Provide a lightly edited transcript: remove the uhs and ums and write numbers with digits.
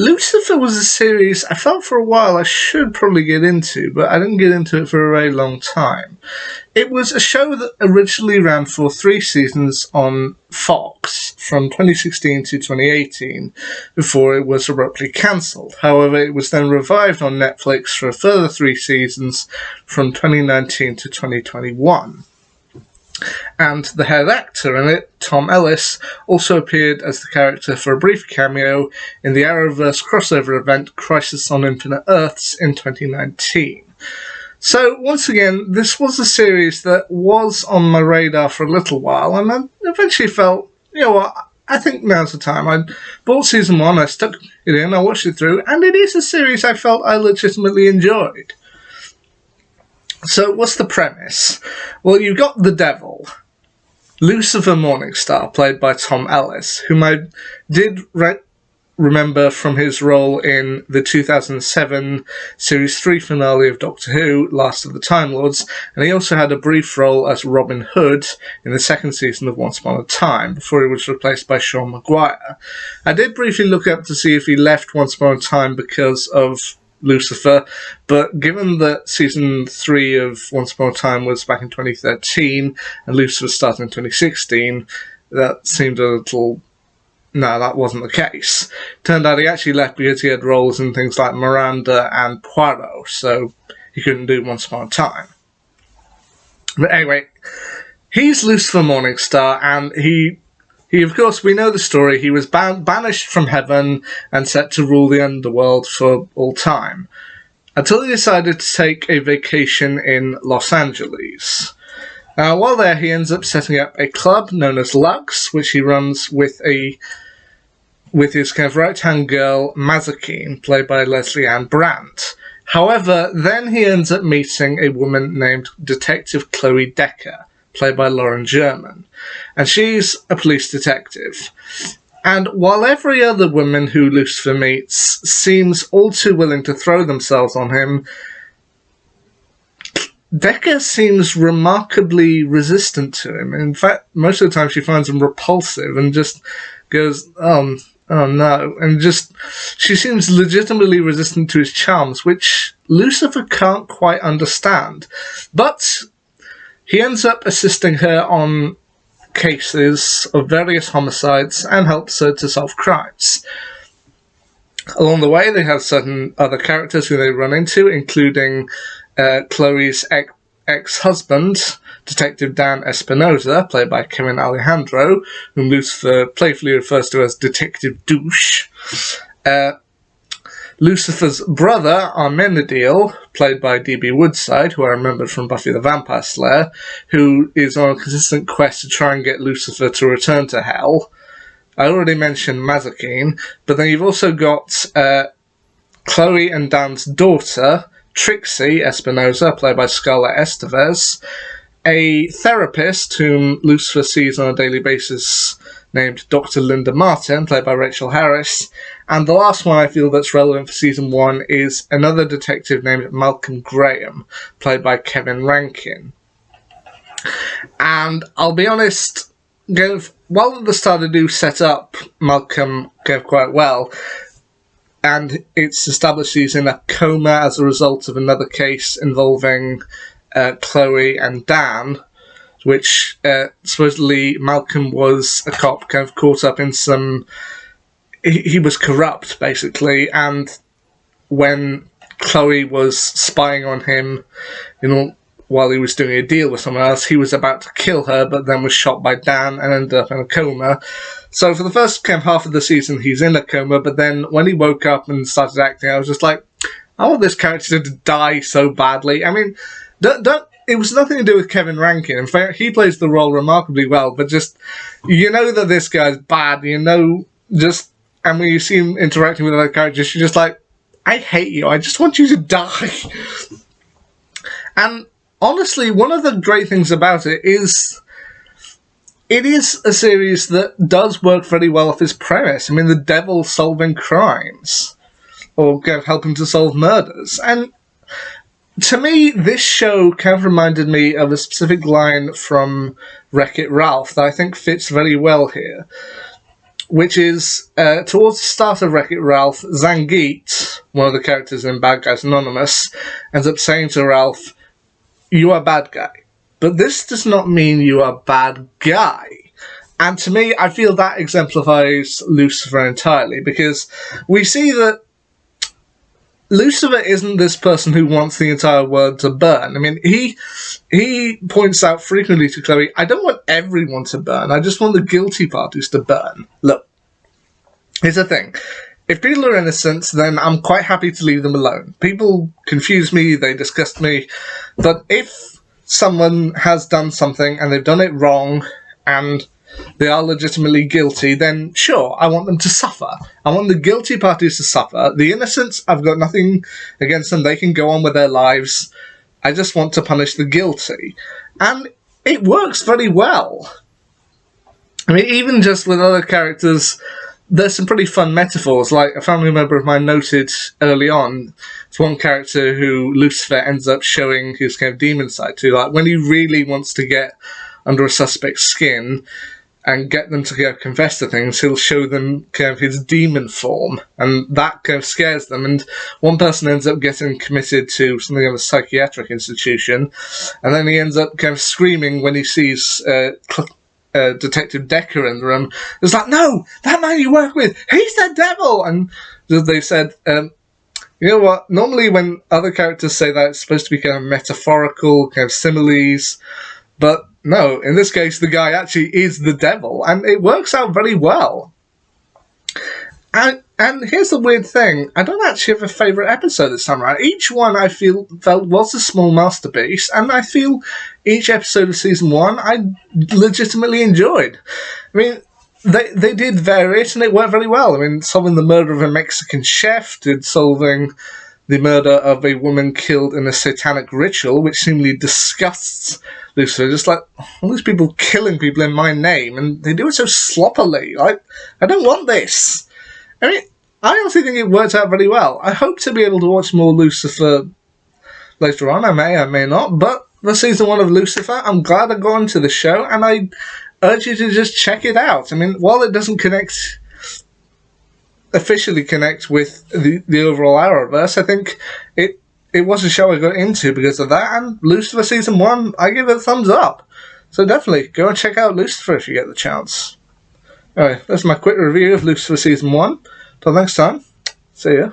Lucifer was a series I felt for a while I should probably get into, but I didn't get into it for a very long time. It was a show that originally ran for 3 seasons on Fox from 2016 to 2018 before it was abruptly cancelled. However, it was then revived on Netflix for a further 3 seasons from 2019 to 2021. And the head actor in it, Tom Ellis, also appeared as the character for a brief cameo in the Arrowverse crossover event Crisis on Infinite Earths in 2019. So, once again, this was a series that was on my radar for a little while, and I eventually felt, you know what, I think now's the time. I bought season 1, I stuck it in, I watched it through, and it is a series I felt I legitimately enjoyed. So, what's the premise? Well, you've got the devil, Lucifer Morningstar, played by Tom Ellis, whom I did remember from his role in the 2007 Series 3 finale of Doctor Who, Last of the Time Lords, and he also had a brief role as Robin Hood in the second season of Once Upon a Time, before he was replaced by Sean Maguire. I did briefly look up to see if he left Once Upon a Time because of Lucifer, but given that season 3 of Once Upon a Time was back in 2013 and Lucifer started in 2016, that seemed a little... No, that wasn't the case. Turned out he actually left because he had roles in things like Miranda and Poirot, so he couldn't do Once Upon a Time. But anyway, he's Lucifer Morningstar, and he of course, we know the story. He was banished from heaven and set to rule the underworld for all time, until he decided to take a vacation in Los Angeles. While there, he ends up setting up a club known as Lux, which he runs with his kind of right-hand girl, Mazikeen, played by Leslie Ann Brandt. However, then he ends up meeting a woman named Detective Chloe Decker, played by Lauren German, and she's a police detective. And while every other woman who Lucifer meets seems all too willing to throw themselves on him, Decker seems remarkably resistant to him. In fact, most of the time she finds him repulsive and just goes, oh no, and she seems legitimately resistant to his charms, which Lucifer can't quite understand. But he ends up assisting her on cases of various homicides and helps her to solve crimes. Along the way, they have certain other characters who they run into, including Chloe's ex-husband, Detective Dan Espinosa, played by Kevin Alejandro, whom Lucifer playfully refers to as Detective Douche. Lucifer's brother, Armenadil, played by D.B. Woodside, who I remembered from Buffy the Vampire Slayer, who is on a consistent quest to try and get Lucifer to return to hell. I already mentioned Mazikeen, but then you've also got Chloe and Dan's daughter, Trixie Espinosa, played by Scarlett Estevez, a therapist whom Lucifer sees on a daily basis named Dr. Linda Martin, played by Rachel Harris, and the last one I feel that's relevant for season 1 is another detective named Malcolm Graham, played by Kevin Rankin. And I'll be honest, while at the start I do set up Malcolm quite well, and it's established he's in a coma as a result of another case involving Chloe and Dan, which supposedly Malcolm was a cop kind of caught up in some... He was corrupt, basically, and when Chloe was spying on him, while he was doing a deal with someone else, he was about to kill her, but then was shot by Dan and ended up in a coma. So for the first kind of half of the season, he's in a coma, but then when he woke up and started acting, I was just like, I want this character to die so badly. I mean, it was nothing to do with Kevin Rankin. In fact, he plays the role remarkably well, but just, that this guy's bad, and when you see him interacting with other characters, you're just like, I hate you, I just want you to die. And honestly, one of the great things about it is a series that does work very well off its premise. I mean, the devil solving crimes, or helping to solve murders. And to me, this show kind of reminded me of a specific line from Wreck-It Ralph that I think fits very well here, which is towards the start of Wreck-It Ralph, Zangief, one of the characters in Bad Guys Anonymous, ends up saying to Ralph, "You are a bad guy. But this does not mean you are a bad guy." And to me, I feel that exemplifies Lucifer entirely, because we see that Lucifer isn't this person who wants the entire world to burn. I mean, he points out frequently to Chloe, "I don't want everyone to burn, I just want the guilty parties to burn." Look, here's the thing. If people are innocent, then I'm quite happy to leave them alone. People confuse me, they disgust me, but if someone has done something and they've done it wrong and they are legitimately guilty, then sure, I want them to suffer. I want the guilty parties to suffer. The innocents, I've got nothing against them. They can go on with their lives. I just want to punish the guilty. And it works very well. I mean, even just with other characters, there's some pretty fun metaphors. Like, a family member of mine noted early on, it's one character who Lucifer ends up showing his kind of demon side to. Like, when he really wants to get under a suspect's skin and get them to confess to things, he'll show them kind of his demon form, and that kind of scares them. And one person ends up getting committed to something of a psychiatric institution, and then he ends up kind of screaming when he sees Detective Decker in the room. It's like, "No, that man you work with, he's the devil!" And they said, you know what, normally when other characters say that, it's supposed to be kind of metaphorical, kind of similes, but no, in this case, the guy actually is the devil, and it works out very well. And here's the weird thing, I don't actually have a favourite episode this time around. Each one I felt was a small masterpiece, and I feel each episode of Season 1 I legitimately enjoyed. I mean, they did vary it, and it worked very well. I mean, solving the murder of a Mexican chef, did solving the murder of a woman killed in a satanic ritual, which seemingly disgusts Lucifer. Just like, all these people killing people in my name, and they do it so sloppily. I don't want this. I mean, I honestly think it worked out very well. I hope to be able to watch more Lucifer later on. I may not, but for Season 1 of Lucifer, I'm glad I got into the show, and I urge you to just check it out. I mean, while it doesn't officially connect with the overall Arrowverse, I think it was a show I got into because of that, and Lucifer Season 1, I give it a thumbs up. So definitely, go and check out Lucifer if you get the chance. Anyway, that's my quick review of Lucifer Season 1. Till next time, see ya.